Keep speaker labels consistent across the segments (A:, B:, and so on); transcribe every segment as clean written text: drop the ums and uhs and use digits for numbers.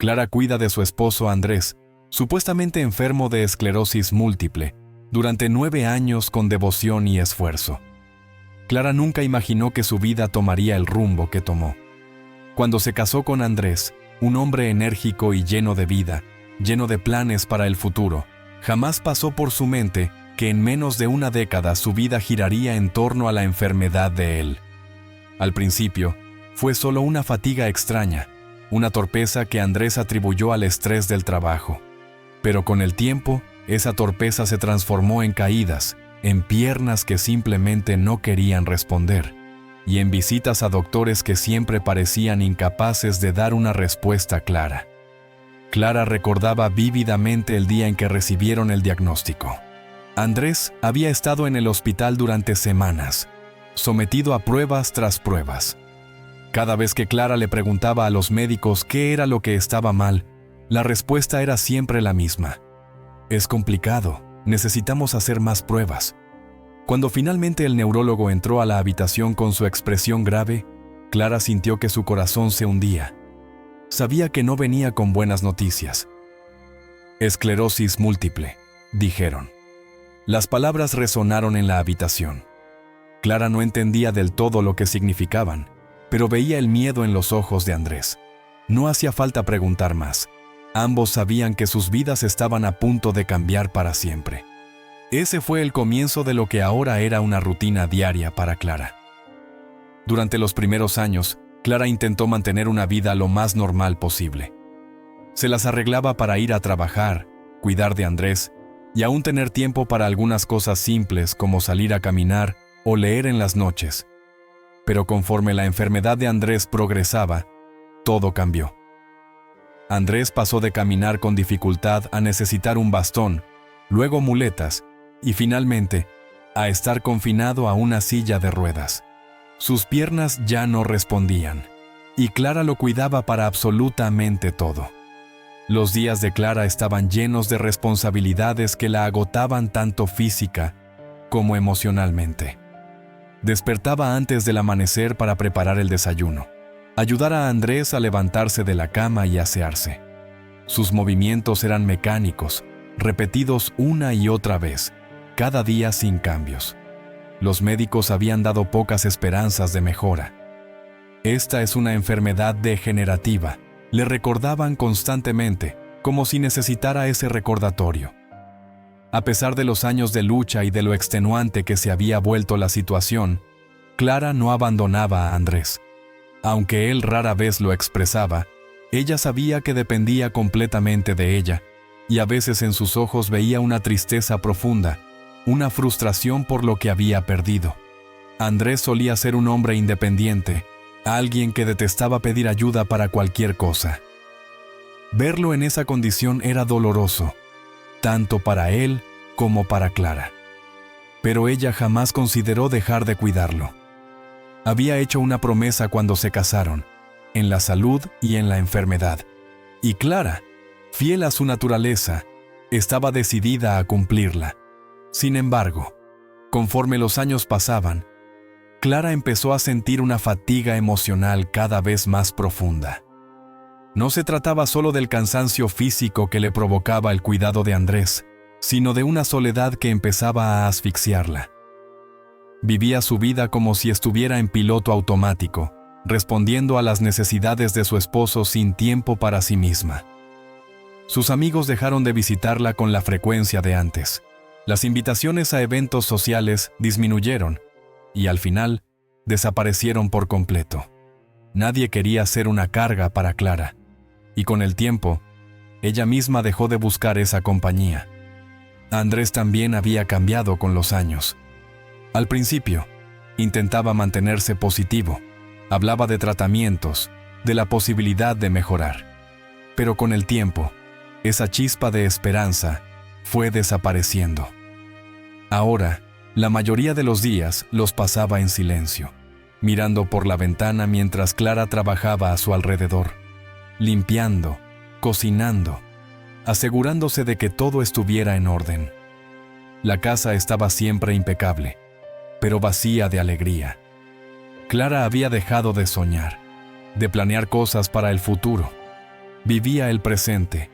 A: Clara cuida de su esposo Andrés, supuestamente enfermo de esclerosis múltiple, durante 9 años con devoción y esfuerzo. Clara nunca imaginó que su vida tomaría el rumbo que tomó. Cuando se casó con Andrés, un hombre enérgico y lleno de vida, lleno de planes para el futuro, jamás pasó por su mente que en menos de una década su vida giraría en torno a la enfermedad de él. Al principio, fue solo una fatiga extraña, una torpeza que Andrés atribuyó al estrés del trabajo. Pero con el tiempo, esa torpeza se transformó en caídas, en piernas que simplemente no querían responder, y en visitas a doctores que siempre parecían incapaces de dar una respuesta clara. Clara recordaba vívidamente el día en que recibieron el diagnóstico. Andrés había estado en el hospital durante semanas, sometido a pruebas tras pruebas. Cada vez que Clara le preguntaba a los médicos qué era lo que estaba mal, la respuesta era siempre la misma. Es complicado, necesitamos hacer más pruebas. Cuando finalmente el neurólogo entró a la habitación con su expresión grave, Clara sintió que su corazón se hundía. Sabía que no venía con buenas noticias. Esclerosis múltiple, dijeron. Las palabras resonaron en la habitación. Clara no entendía del todo lo que significaban, pero veía el miedo en los ojos de Andrés. No hacía falta preguntar más. Ambos sabían que sus vidas estaban a punto de cambiar para siempre. Ese fue el comienzo de lo que ahora era una rutina diaria para Clara. Durante los primeros años, Clara intentó mantener una vida lo más normal posible. Se las arreglaba para ir a trabajar, cuidar de Andrés y aún tener tiempo para algunas cosas simples como salir a caminar o leer en las noches. Pero conforme la enfermedad de Andrés progresaba, todo cambió. Andrés pasó de caminar con dificultad a necesitar un bastón, luego muletas y finalmente a estar confinado a una silla de ruedas. Sus piernas ya no respondían, y Clara lo cuidaba para absolutamente todo. Los días de Clara estaban llenos de responsabilidades que la agotaban tanto física como emocionalmente. Despertaba antes del amanecer para preparar el desayuno, ayudar a Andrés a levantarse de la cama y asearse. Sus movimientos eran mecánicos, repetidos una y otra vez, cada día sin cambios. Los médicos habían dado pocas esperanzas de mejora. Esta es una enfermedad degenerativa, le recordaban constantemente, como si necesitara ese recordatorio. A pesar de los años de lucha y de lo extenuante que se había vuelto la situación, Clara no abandonaba a Andrés. Aunque él rara vez lo expresaba, ella sabía que dependía completamente de ella, y a veces en sus ojos veía una tristeza profunda, una frustración por lo que había perdido. Andrés solía ser un hombre independiente, alguien que detestaba pedir ayuda para cualquier cosa. Verlo en esa condición era doloroso, tanto para él como para Clara. Pero ella jamás consideró dejar de cuidarlo. Había hecho una promesa cuando se casaron, en la salud y en la enfermedad, y Clara, fiel a su naturaleza, estaba decidida a cumplirla. Sin embargo, conforme los años pasaban, Clara empezó a sentir una fatiga emocional cada vez más profunda. No se trataba solo del cansancio físico que le provocaba el cuidado de Andrés, sino de una soledad que empezaba a asfixiarla. Vivía su vida como si estuviera en piloto automático, respondiendo a las necesidades de su esposo sin tiempo para sí misma. Sus amigos dejaron de visitarla con la frecuencia de antes. Las invitaciones a eventos sociales disminuyeron y al final desaparecieron por completo. Nadie quería ser una carga para Clara, y con el tiempo, ella misma dejó de buscar esa compañía. Andrés también había cambiado con los años. Al principio, intentaba mantenerse positivo, hablaba de tratamientos, de la posibilidad de mejorar. Pero con el tiempo, esa chispa de esperanza fue desapareciendo. Ahora, la mayoría de los días los pasaba en silencio, mirando por la ventana mientras Clara trabajaba a su alrededor, limpiando, cocinando, asegurándose de que todo estuviera en orden. La casa estaba siempre impecable, pero vacía de alegría. Clara había dejado de soñar, de planear cosas para el futuro. Vivía el presente,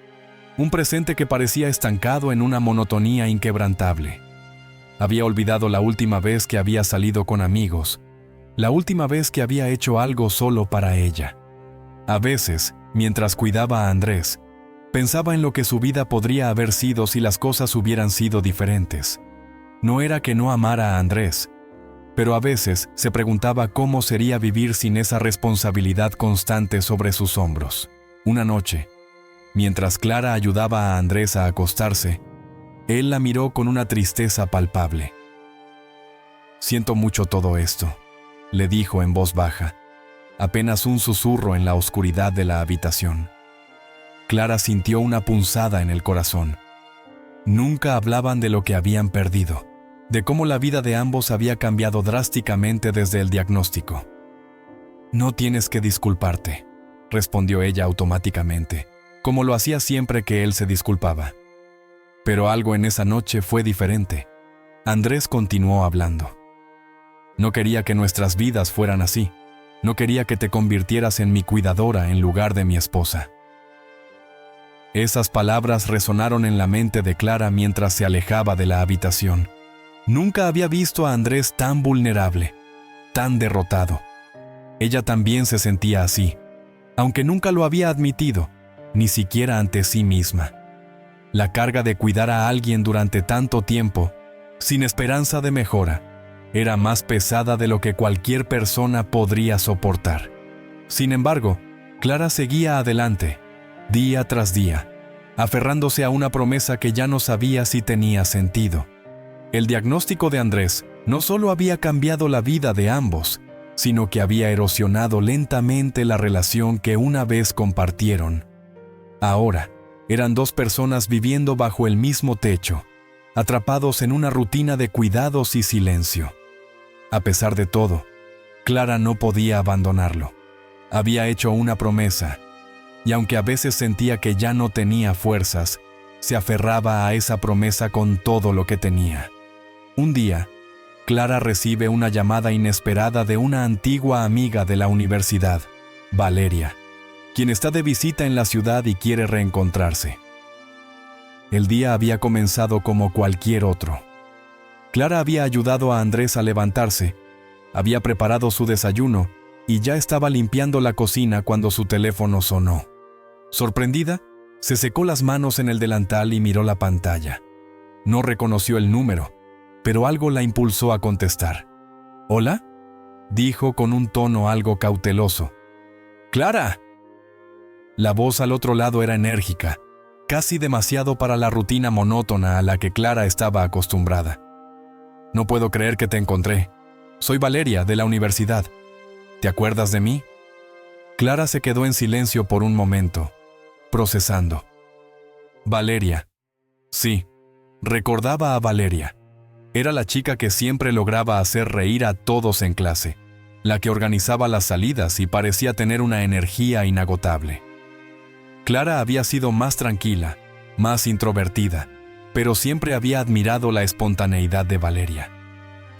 A: un presente que parecía estancado en una monotonía inquebrantable. Había olvidado la última vez que había salido con amigos, la última vez que había hecho algo solo para ella. A veces, mientras cuidaba a Andrés, pensaba en lo que su vida podría haber sido si las cosas hubieran sido diferentes. No era que no amara a Andrés, pero a veces se preguntaba cómo sería vivir sin esa responsabilidad constante sobre sus hombros. Una noche, mientras Clara ayudaba a Andrés a acostarse, él la miró con una tristeza palpable. «Siento mucho todo esto», le dijo en voz baja, apenas un susurro en la oscuridad de la habitación. Clara sintió una punzada en el corazón. Nunca hablaban de lo que habían perdido, de cómo la vida de ambos había cambiado drásticamente desde el diagnóstico. «No tienes que disculparte», respondió ella automáticamente, como lo hacía siempre que él se disculpaba. Pero algo en esa noche fue diferente. Andrés continuó hablando. «No quería que nuestras vidas fueran así. No quería que te convirtieras en mi cuidadora en lugar de mi esposa». Esas palabras resonaron en la mente de Clara mientras se alejaba de la habitación. Nunca había visto a Andrés tan vulnerable, tan derrotado. Ella también se sentía así, aunque nunca lo había admitido, ni siquiera ante sí misma. La carga de cuidar a alguien durante tanto tiempo, sin esperanza de mejora, era más pesada de lo que cualquier persona podría soportar. Sin embargo, Clara seguía adelante, día tras día, aferrándose a una promesa que ya no sabía si tenía sentido. El diagnóstico de Andrés no solo había cambiado la vida de ambos, sino que había erosionado lentamente la relación que una vez compartieron. Ahora, eran dos personas viviendo bajo el mismo techo, atrapados en una rutina de cuidados y silencio. A pesar de todo, Clara no podía abandonarlo. Había hecho una promesa, y aunque a veces sentía que ya no tenía fuerzas, se aferraba a esa promesa con todo lo que tenía. Un día, Clara recibe una llamada inesperada de una antigua amiga de la universidad, Valeria, quien está de visita en la ciudad y quiere reencontrarse. El día había comenzado como cualquier otro. Clara había ayudado a Andrés a levantarse, había preparado su desayuno y ya estaba limpiando la cocina cuando su teléfono sonó. Sorprendida, se secó las manos en el delantal y miró la pantalla. No reconoció el número, pero algo la impulsó a contestar. «¿Hola?», dijo con un tono algo cauteloso. «¡Clara!». La voz al otro lado era enérgica, casi demasiado para la rutina monótona a la que Clara estaba acostumbrada. «No puedo creer que te encontré. Soy Valeria, de la universidad. ¿Te acuerdas de mí?». Clara se quedó en silencio por un momento, procesando. Valeria. Sí, recordaba a Valeria. Era la chica que siempre lograba hacer reír a todos en clase, la que organizaba las salidas y parecía tener una energía inagotable. Clara había sido más tranquila, más introvertida, pero siempre había admirado la espontaneidad de Valeria.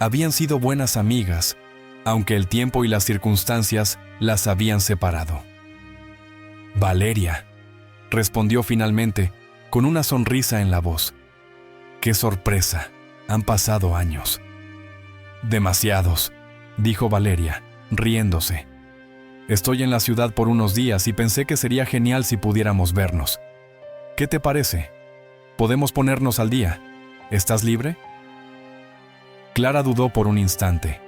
A: Habían sido buenas amigas, aunque el tiempo y las circunstancias las habían separado. «Valeria», respondió finalmente, con una sonrisa en la voz. «Qué sorpresa, han pasado años». «Demasiados», dijo Valeria, riéndose. «Estoy en la ciudad por unos días y pensé que sería genial si pudiéramos vernos. ¿Qué te parece? Podemos ponernos al día. ¿Estás libre?». Clara dudó por un instante.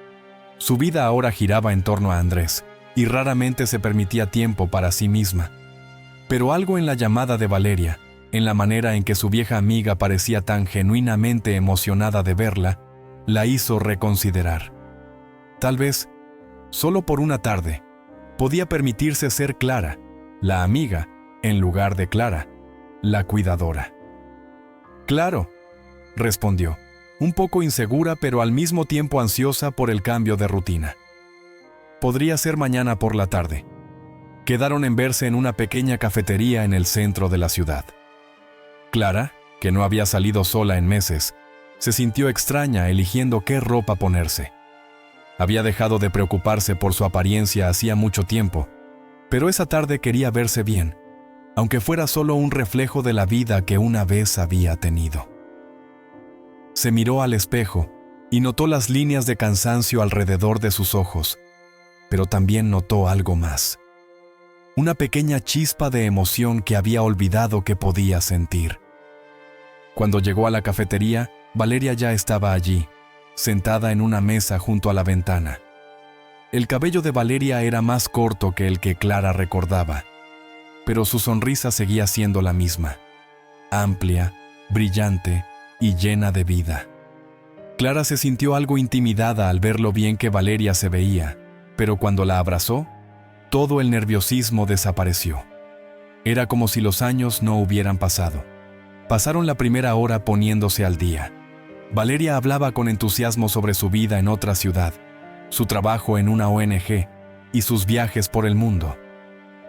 A: Su vida ahora giraba en torno a Andrés, y raramente se permitía tiempo para sí misma. Pero algo en la llamada de Valeria, en la manera en que su vieja amiga parecía tan genuinamente emocionada de verla, la hizo reconsiderar. Tal vez, solo por una tarde, podía permitirse ser Clara, la amiga, en lugar de Clara, la cuidadora. «Claro», respondió, un poco insegura pero al mismo tiempo ansiosa por el cambio de rutina. «Podría ser mañana por la tarde». Quedaron en verse en una pequeña cafetería en el centro de la ciudad. Clara, que no había salido sola en meses, se sintió extraña eligiendo qué ropa ponerse. Había dejado de preocuparse por su apariencia hacía mucho tiempo, pero esa tarde quería verse bien, aunque fuera solo un reflejo de la vida que una vez había tenido. Se miró al espejo y notó las líneas de cansancio alrededor de sus ojos, pero también notó algo más. Una pequeña chispa de emoción que había olvidado que podía sentir. Cuando llegó a la cafetería, Valeria ya estaba allí, sentada en una mesa junto a la ventana. El cabello de Valeria era más corto que el que Clara recordaba, pero su sonrisa seguía siendo la misma, amplia, brillante y llena de vida. Clara se sintió algo intimidada al ver lo bien que Valeria se veía, pero cuando la abrazó, todo el nerviosismo desapareció. Era como si los años no hubieran pasado. Pasaron la primera hora poniéndose al día. Valeria hablaba con entusiasmo sobre su vida en otra ciudad, su trabajo en una ONG y sus viajes por el mundo.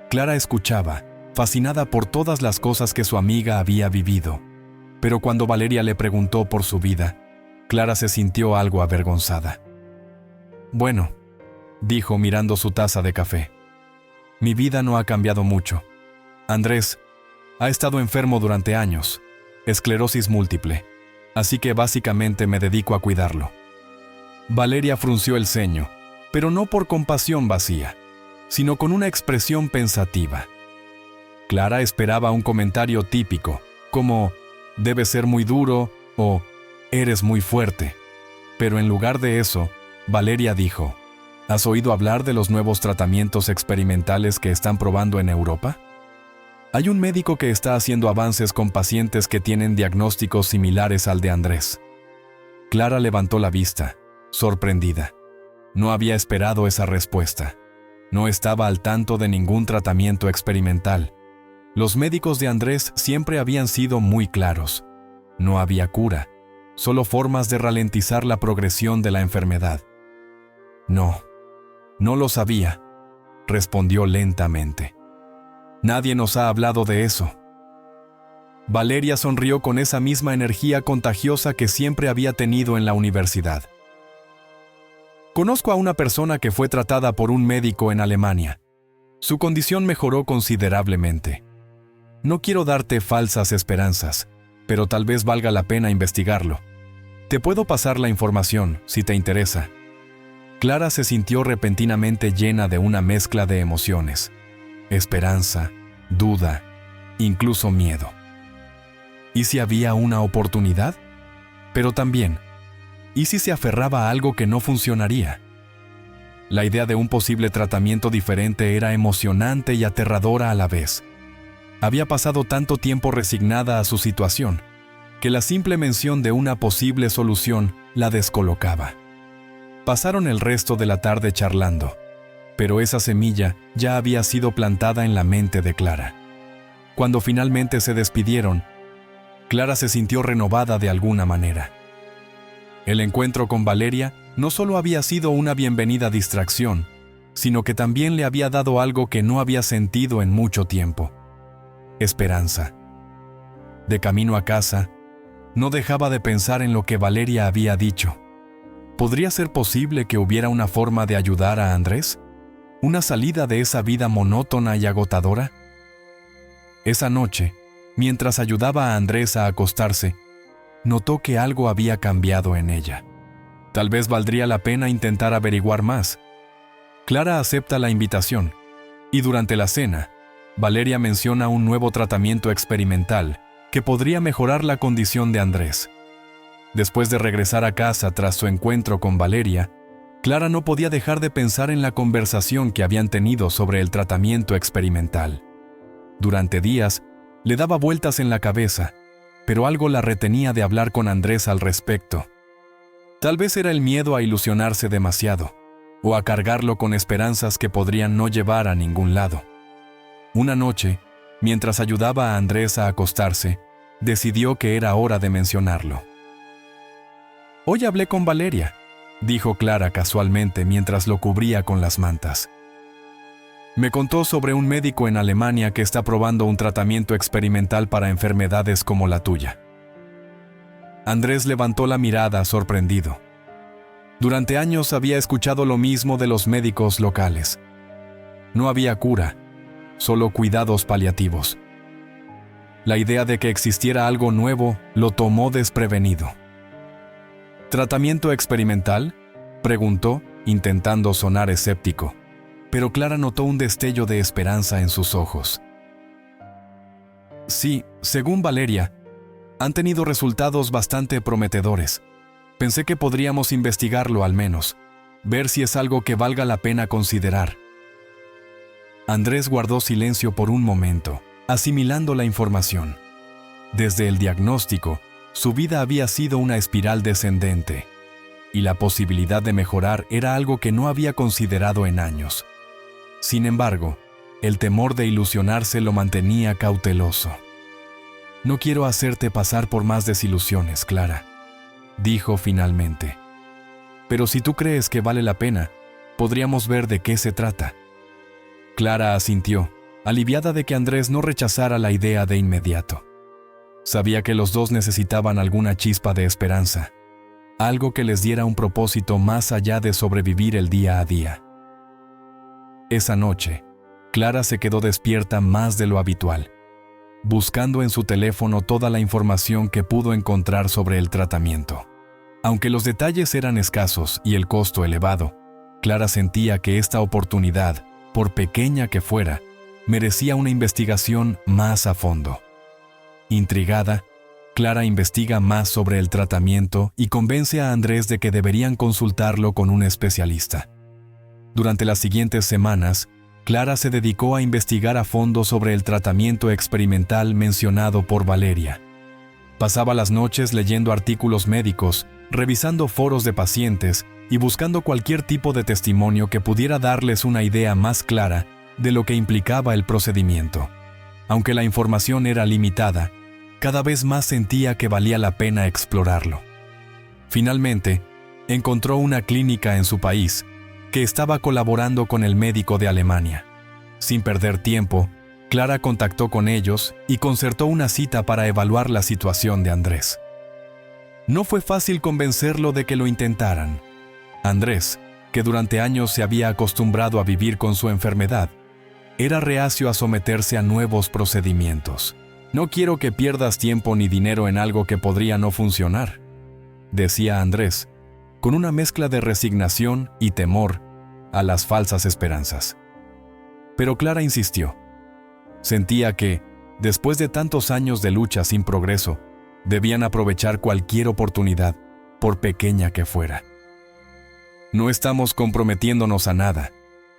A: Clara escuchaba, fascinada por todas las cosas que su amiga había vivido. Pero cuando Valeria le preguntó por su vida, Clara se sintió algo avergonzada. «Bueno», dijo mirando su taza de café, «mi vida no ha cambiado mucho. Andrés ha estado enfermo durante años, esclerosis múltiple, así que básicamente me dedico a cuidarlo». Valeria frunció el ceño, pero no por compasión vacía, sino con una expresión pensativa. Clara esperaba un comentario típico, como «debe ser muy duro» o «eres muy fuerte». Pero en lugar de eso, Valeria dijo, «¿Has oído hablar de los nuevos tratamientos experimentales que están probando en Europa? Hay un médico que está haciendo avances con pacientes que tienen diagnósticos similares al de Andrés». Clara levantó la vista, sorprendida. No había esperado esa respuesta. No estaba al tanto de ningún tratamiento experimental. Los médicos de Andrés siempre habían sido muy claros. No había cura, solo formas de ralentizar la progresión de la enfermedad. No lo sabía, respondió lentamente. Nadie nos ha hablado de eso. Valeria sonrió con esa misma energía contagiosa que siempre había tenido en la universidad. Conozco a una persona que fue tratada por un médico en Alemania. Su condición mejoró considerablemente. No quiero darte falsas esperanzas, pero tal vez valga la pena investigarlo. Te puedo pasar la información, si te interesa. Clara se sintió repentinamente llena de una mezcla de emociones. Esperanza, duda, incluso miedo. ¿Y si había una oportunidad? Pero también, ¿y si se aferraba a algo que no funcionaría? La idea de un posible tratamiento diferente era emocionante y aterradora a la vez. Había pasado tanto tiempo resignada a su situación, que la simple mención de una posible solución la descolocaba. Pasaron el resto de la tarde charlando, pero esa semilla ya había sido plantada en la mente de Clara. Cuando finalmente se despidieron, Clara se sintió renovada de alguna manera. El encuentro con Valeria no solo había sido una bienvenida distracción, sino que también le había dado algo que no había sentido en mucho tiempo: esperanza. De camino a casa, no dejaba de pensar en lo que Valeria había dicho. ¿Podría ser posible que hubiera una forma de ayudar a Andrés? ¿Una salida de esa vida monótona y agotadora? Esa noche, mientras ayudaba a Andrés a acostarse, notó que algo había cambiado en ella. Tal vez valdría la pena intentar averiguar más. Clara acepta la invitación, y durante la cena, Valeria menciona un nuevo tratamiento experimental que podría mejorar la condición de Andrés. Después de regresar a casa tras su encuentro con Valeria, Clara no podía dejar de pensar en la conversación que habían tenido sobre el tratamiento experimental. Durante días, le daba vueltas en la cabeza, pero algo la retenía de hablar con Andrés al respecto. Tal vez era el miedo a ilusionarse demasiado, o a cargarlo con esperanzas que podrían no llevar a ningún lado. Una noche, mientras ayudaba a Andrés a acostarse, decidió que era hora de mencionarlo. «Hoy hablé con Valeria», dijo Clara casualmente mientras lo cubría con las mantas. «Me contó sobre un médico en Alemania que está probando un tratamiento experimental para enfermedades como la tuya». Andrés levantó la mirada sorprendido. Durante años había escuchado lo mismo de los médicos locales. No había cura, solo cuidados paliativos. La idea de que existiera algo nuevo lo tomó desprevenido. ¿Tratamiento experimental?, preguntó, intentando sonar escéptico, pero Clara notó un destello de esperanza en sus ojos. Sí, según Valeria, han tenido resultados bastante prometedores. Pensé que podríamos investigarlo al menos, ver si es algo que valga la pena considerar. Andrés guardó silencio por un momento, asimilando la información. Desde el diagnóstico, su vida había sido una espiral descendente, y la posibilidad de mejorar era algo que no había considerado en años. Sin embargo, el temor de ilusionarse lo mantenía cauteloso. «No quiero hacerte pasar por más desilusiones, Clara», dijo finalmente. «Pero si tú crees que vale la pena, podríamos ver de qué se trata». Clara asintió, aliviada de que Andrés no rechazara la idea de inmediato. Sabía que los dos necesitaban alguna chispa de esperanza, algo que les diera un propósito más allá de sobrevivir el día a día. Esa noche, Clara se quedó despierta más de lo habitual, buscando en su teléfono toda la información que pudo encontrar sobre el tratamiento. Aunque los detalles eran escasos y el costo elevado, Clara sentía que esta oportunidad, por pequeña que fuera, merecía una investigación más a fondo. Intrigada, Clara investiga más sobre el tratamiento y convence a Andrés de que deberían consultarlo con un especialista. Durante las siguientes semanas, Clara se dedicó a investigar a fondo sobre el tratamiento experimental mencionado por Valeria. Pasaba las noches leyendo artículos médicos, revisando foros de pacientes y buscando cualquier tipo de testimonio que pudiera darles una idea más clara de lo que implicaba el procedimiento. Aunque la información era limitada, cada vez más sentía que valía la pena explorarlo. Finalmente, encontró una clínica en su país que estaba colaborando con el médico de Alemania. Sin perder tiempo, Clara contactó con ellos y concertó una cita para evaluar la situación de Andrés. No fue fácil convencerlo de que lo intentaran. Andrés, que durante años se había acostumbrado a vivir con su enfermedad, era reacio a someterse a nuevos procedimientos. «No quiero que pierdas tiempo ni dinero en algo que podría no funcionar», decía Andrés, con una mezcla de resignación y temor a las falsas esperanzas. Pero Clara insistió. Sentía que, después de tantos años de lucha sin progreso, debían aprovechar cualquier oportunidad, por pequeña que fuera. «No estamos comprometiéndonos a nada,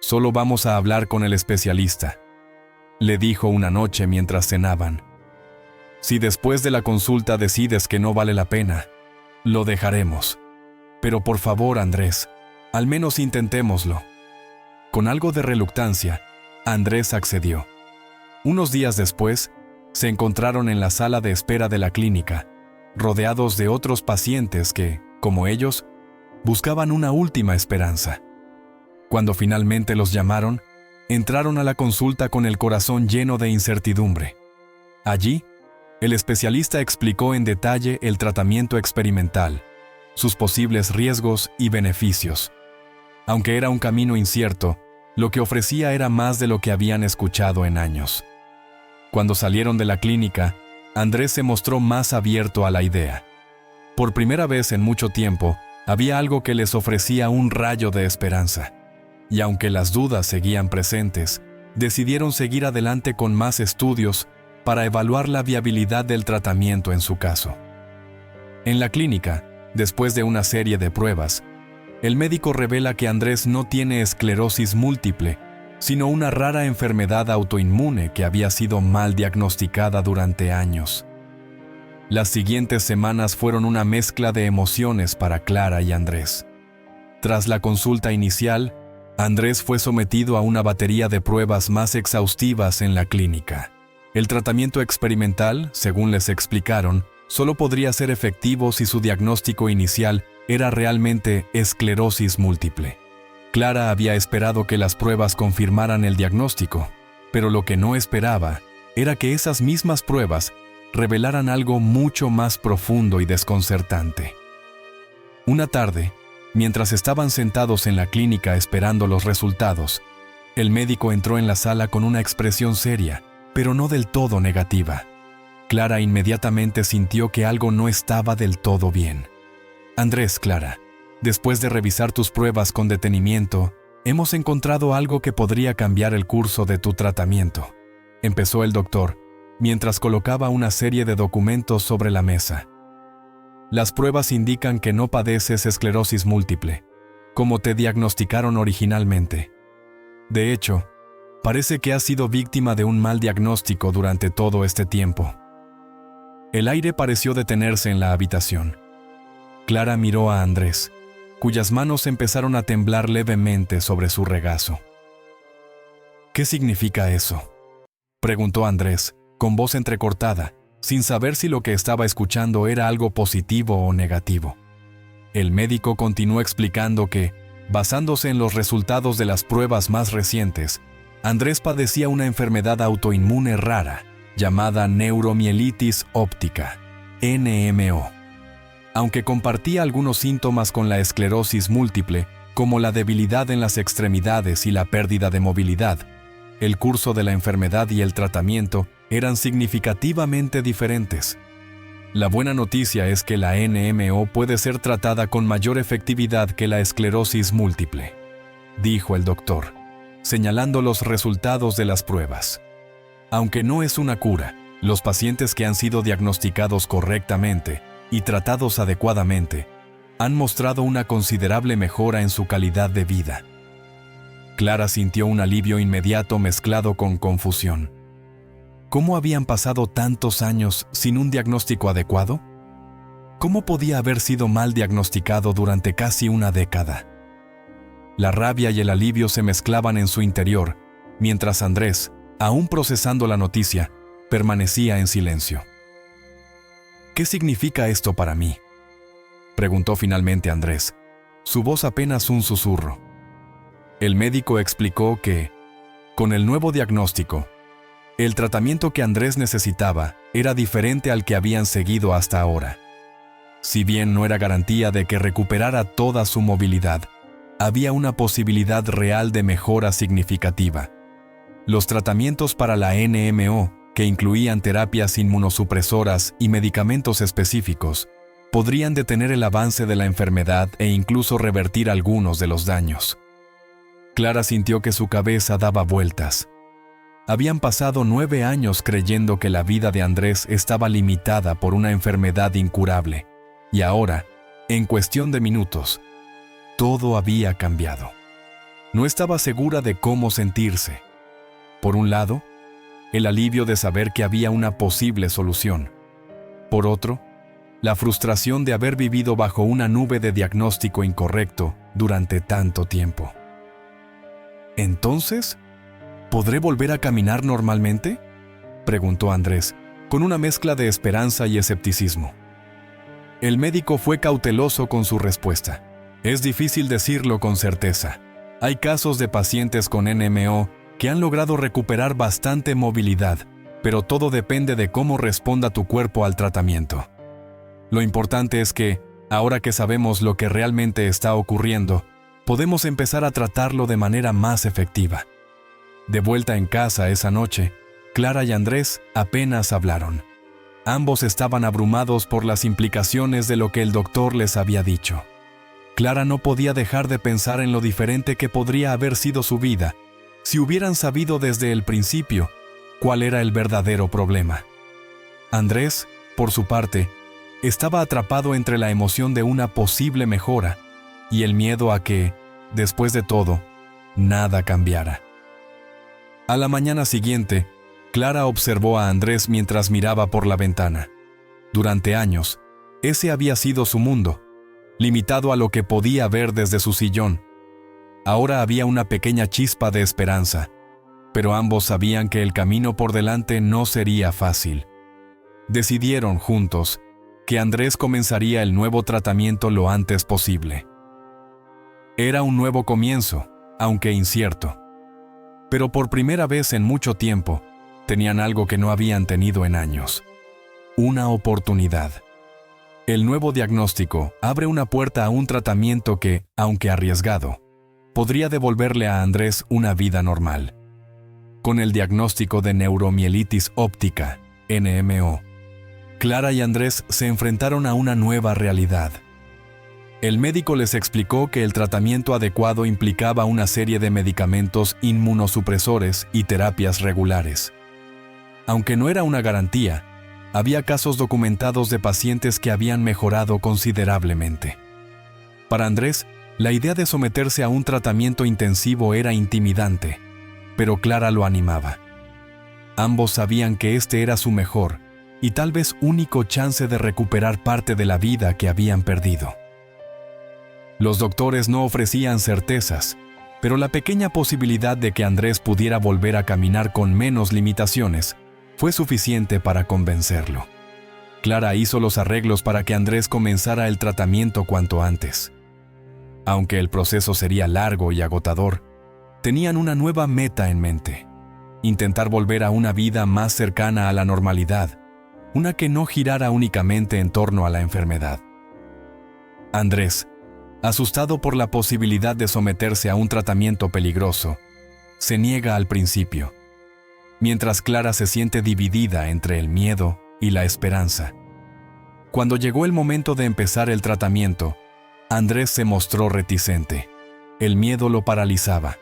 A: solo vamos a hablar con el especialista», le dijo una noche mientras cenaban. «Si después de la consulta decides que no vale la pena, lo dejaremos. Pero por favor, Andrés, al menos intentémoslo». Con algo de reluctancia, Andrés accedió. Unos días después, se encontraron en la sala de espera de la clínica, rodeados de otros pacientes que, como ellos, buscaban una última esperanza. Cuando finalmente los llamaron, entraron a la consulta con el corazón lleno de incertidumbre. Allí, el especialista explicó en detalle el tratamiento experimental, sus posibles riesgos y beneficios. Aunque era un camino incierto, lo que ofrecía era más de lo que habían escuchado en años. Cuando salieron de la clínica, Andrés se mostró más abierto a la idea. Por primera vez en mucho tiempo, había algo que les ofrecía un rayo de esperanza. Y aunque las dudas seguían presentes, decidieron seguir adelante con más estudios para evaluar la viabilidad del tratamiento en su caso. En la clínica, después de una serie de pruebas, el médico revela que Andrés no tiene esclerosis múltiple, sino una rara enfermedad autoinmune que había sido mal diagnosticada durante años. Las siguientes semanas fueron una mezcla de emociones para Clara y Andrés. Tras la consulta inicial, Andrés fue sometido a una batería de pruebas más exhaustivas en la clínica. El tratamiento experimental, según les explicaron, solo podría ser efectivo si su diagnóstico inicial era realmente esclerosis múltiple. Clara había esperado que las pruebas confirmaran el diagnóstico, pero lo que no esperaba era que esas mismas pruebas revelaran algo mucho más profundo y desconcertante. Una tarde, mientras estaban sentados en la clínica esperando los resultados, el médico entró en la sala con una expresión seria, pero no del todo negativa. Clara inmediatamente sintió que algo no estaba del todo bien. Andrés, Clara, después de revisar tus pruebas con detenimiento, hemos encontrado algo que podría cambiar el curso de tu tratamiento, empezó el doctor, mientras colocaba una serie de documentos sobre la mesa. Las pruebas indican que no padeces esclerosis múltiple, como te diagnosticaron originalmente. De hecho, parece que has sido víctima de un mal diagnóstico durante todo este tiempo. El aire pareció detenerse en la habitación. Clara miró a Andrés, cuyas manos empezaron a temblar levemente sobre su regazo. ¿Qué significa eso?, preguntó Andrés, con voz entrecortada, sin saber si lo que estaba escuchando era algo positivo o negativo. El médico continuó explicando que, basándose en los resultados de las pruebas más recientes, Andrés padecía una enfermedad autoinmune rara, llamada neuromielitis óptica, NMO. Aunque compartía algunos síntomas con la esclerosis múltiple, como la debilidad en las extremidades y la pérdida de movilidad, el curso de la enfermedad y el tratamiento eran significativamente diferentes. La buena noticia es que la NMO puede ser tratada con mayor efectividad que la esclerosis múltiple, dijo el doctor, señalando los resultados de las pruebas. Aunque no es una cura, los pacientes que han sido diagnosticados correctamente y tratados adecuadamente han mostrado una considerable mejora en su calidad de vida. Clara sintió un alivio inmediato mezclado con confusión. ¿Cómo habían pasado tantos años sin un diagnóstico adecuado? ¿Cómo podía haber sido mal diagnosticado durante casi una década? La rabia y el alivio se mezclaban en su interior, mientras Andrés, aún procesando la noticia, permanecía en silencio. ¿Qué significa esto para mí?, preguntó finalmente Andrés, su voz apenas un susurro. El médico explicó que, con el nuevo diagnóstico, el tratamiento que Andrés necesitaba era diferente al que habían seguido hasta ahora. Si bien no era garantía de que recuperara toda su movilidad, había una posibilidad real de mejora significativa. Los tratamientos para la NMO, que incluían terapias inmunosupresoras y medicamentos específicos, podrían detener el avance de la enfermedad e incluso revertir algunos de los daños. Clara sintió que su cabeza daba vueltas. Habían pasado 9 años creyendo que la vida de Andrés estaba limitada por una enfermedad incurable, y ahora, en cuestión de minutos, todo había cambiado. No estaba segura de cómo sentirse. Por un lado, el alivio de saber que había una posible solución. Por otro, la frustración de haber vivido bajo una nube de diagnóstico incorrecto durante tanto tiempo. ¿Entonces, podré volver a caminar normalmente?, preguntó Andrés, con una mezcla de esperanza y escepticismo. El médico fue cauteloso con su respuesta. Es difícil decirlo con certeza. Hay casos de pacientes con NMO que han logrado recuperar bastante movilidad, pero todo depende de cómo responda tu cuerpo al tratamiento. Lo importante es que, ahora que sabemos lo que realmente está ocurriendo, podemos empezar a tratarlo de manera más efectiva. De vuelta en casa esa noche, Clara y Andrés apenas hablaron. Ambos estaban abrumados por las implicaciones de lo que el doctor les había dicho. Clara no podía dejar de pensar en lo diferente que podría haber sido su vida si hubieran sabido desde el principio cuál era el verdadero problema. Andrés, por su parte, estaba atrapado entre la emoción de una posible mejora y el miedo a que, después de todo, nada cambiara. A la mañana siguiente, Clara observó a Andrés mientras miraba por la ventana. Durante años, ese había sido su mundo, limitado a lo que podía ver desde su sillón. Ahora había una pequeña chispa de esperanza, pero ambos sabían que el camino por delante no sería fácil. Decidieron juntos que Andrés comenzaría el nuevo tratamiento lo antes posible. Era un nuevo comienzo, aunque incierto. Pero por primera vez en mucho tiempo, tenían algo que no habían tenido en años: una oportunidad. El nuevo diagnóstico abre una puerta a un tratamiento que, aunque arriesgado, podría devolverle a Andrés una vida normal. Con el diagnóstico de neuromielitis óptica, NMO, Clara y Andrés se enfrentaron a una nueva realidad. El médico les explicó que el tratamiento adecuado implicaba una serie de medicamentos inmunosupresores y terapias regulares. Aunque no era una garantía, había casos documentados de pacientes que habían mejorado considerablemente. Para Andrés, la idea de someterse a un tratamiento intensivo era intimidante, pero Clara lo animaba. Ambos sabían que este era su mejor y tal vez único chance de recuperar parte de la vida que habían perdido. Los doctores no ofrecían certezas, pero la pequeña posibilidad de que Andrés pudiera volver a caminar con menos limitaciones fue suficiente para convencerlo. Clara hizo los arreglos para que Andrés comenzara el tratamiento cuanto antes. Aunque el proceso sería largo y agotador, tenían una nueva meta en mente: intentar volver a una vida más cercana a la normalidad, una que no girara únicamente en torno a la enfermedad. Andrés, asustado por la posibilidad de someterse a un tratamiento peligroso, se niega al principio, mientras Clara se siente dividida entre el miedo y la esperanza. Cuando llegó el momento de empezar el tratamiento, Andrés se mostró reticente. El miedo lo paralizaba.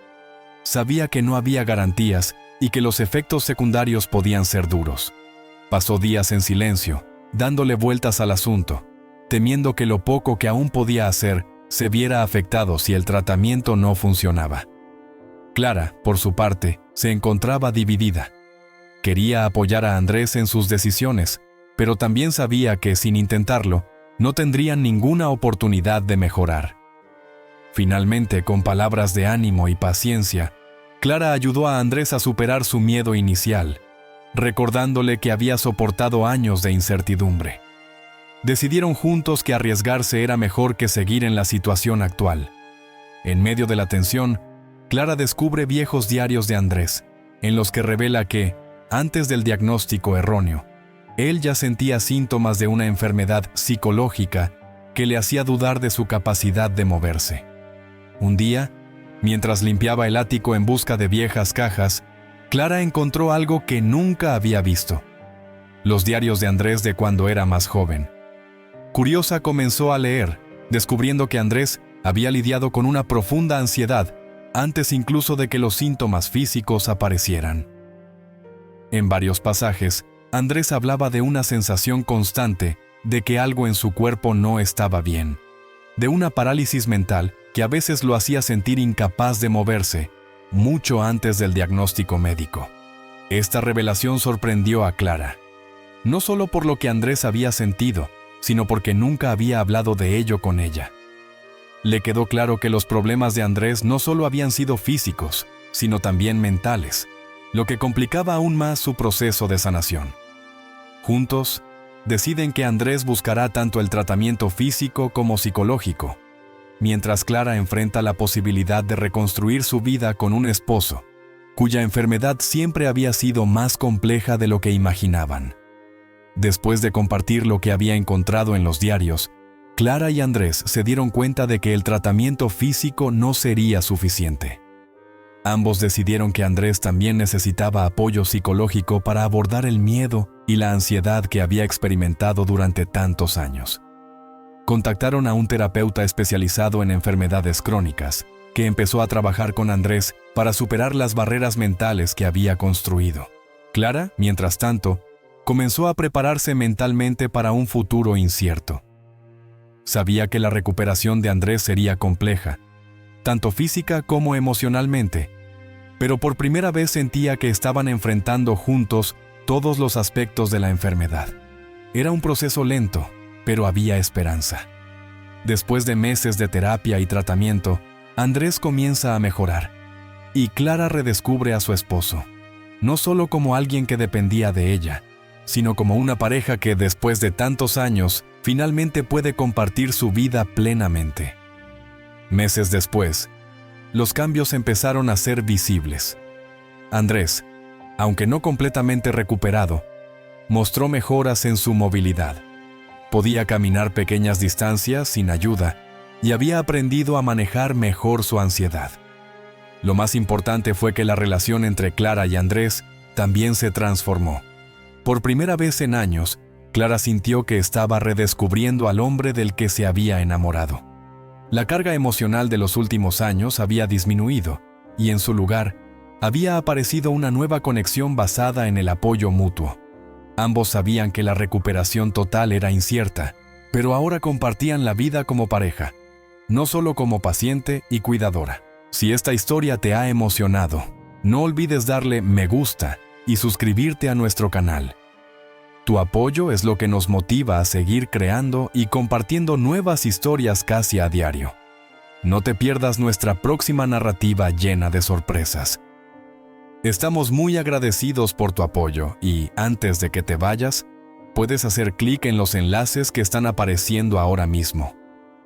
A: Sabía que no había garantías y que los efectos secundarios podían ser duros. Pasó días en silencio, dándole vueltas al asunto, temiendo que lo poco que aún podía hacer se viera afectado si el tratamiento no funcionaba. Clara, por su parte, se encontraba dividida. Quería apoyar a Andrés en sus decisiones, pero también sabía que, sin intentarlo, no tendrían ninguna oportunidad de mejorar. Finalmente, con palabras de ánimo y paciencia, Clara ayudó a Andrés a superar su miedo inicial, recordándole que había soportado años de incertidumbre. Decidieron juntos que arriesgarse era mejor que seguir en la situación actual. En medio de la tensión, Clara descubre viejos diarios de Andrés, en los que revela que, antes del diagnóstico erróneo, él ya sentía síntomas de una enfermedad psicológica que le hacía dudar de su capacidad de moverse. Un día, mientras limpiaba el ático en busca de viejas cajas, Clara encontró algo que nunca había visto: los diarios de Andrés de cuando era más joven. Curiosa, comenzó a leer, descubriendo que Andrés había lidiado con una profunda ansiedad antes incluso de que los síntomas físicos aparecieran. En varios pasajes, Andrés hablaba de una sensación constante de que algo en su cuerpo no estaba bien, de una parálisis mental que a veces lo hacía sentir incapaz de moverse, mucho antes del diagnóstico médico. Esta revelación sorprendió a Clara, no solo por lo que Andrés había sentido, sino porque nunca había hablado de ello con ella. Le quedó claro que los problemas de Andrés no solo habían sido físicos, sino también mentales, lo que complicaba aún más su proceso de sanación. Juntos, deciden que Andrés buscará tanto el tratamiento físico como psicológico, mientras Clara enfrenta la posibilidad de reconstruir su vida con un esposo, cuya enfermedad siempre había sido más compleja de lo que imaginaban. Después de compartir lo que había encontrado en los diarios, Clara y Andrés se dieron cuenta de que el tratamiento físico no sería suficiente. Ambos decidieron que Andrés también necesitaba apoyo psicológico para abordar el miedo y la ansiedad que había experimentado durante tantos años. Contactaron a un terapeuta especializado en enfermedades crónicas, que empezó a trabajar con Andrés para superar las barreras mentales que había construido. Clara, mientras tanto, comenzó a prepararse mentalmente para un futuro incierto. Sabía que la recuperación de Andrés sería compleja, tanto física como emocionalmente, pero por primera vez sentía que estaban enfrentando juntos todos los aspectos de la enfermedad. Era un proceso lento, pero había esperanza. Después de meses de terapia y tratamiento, Andrés comienza a mejorar, y Clara redescubre a su esposo, no solo como alguien que dependía de ella, sino como una pareja que, después de tantos años, finalmente puede compartir su vida plenamente. Meses después, los cambios empezaron a ser visibles. Andrés, aunque no completamente recuperado, mostró mejoras en su movilidad. Podía caminar pequeñas distancias sin ayuda y había aprendido a manejar mejor su ansiedad. Lo más importante fue que la relación entre Clara y Andrés también se transformó. Por primera vez en años, Clara sintió que estaba redescubriendo al hombre del que se había enamorado. La carga emocional de los últimos años había disminuido, y en su lugar, había aparecido una nueva conexión basada en el apoyo mutuo. Ambos sabían que la recuperación total era incierta, pero ahora compartían la vida como pareja, no solo como paciente y cuidadora. Si esta historia te ha emocionado, no olvides darle me gusta y suscribirte a nuestro canal. Tu apoyo es lo que nos motiva a seguir creando y compartiendo nuevas historias casi a diario. No te pierdas nuestra próxima narrativa llena de sorpresas. Estamos muy agradecidos por tu apoyo y, antes de que te vayas, puedes hacer clic en los enlaces que están apareciendo ahora mismo.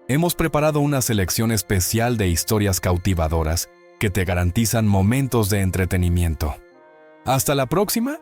A: Hemos preparado una selección especial de historias cautivadoras que te garantizan momentos de entretenimiento. ¡Hasta la próxima!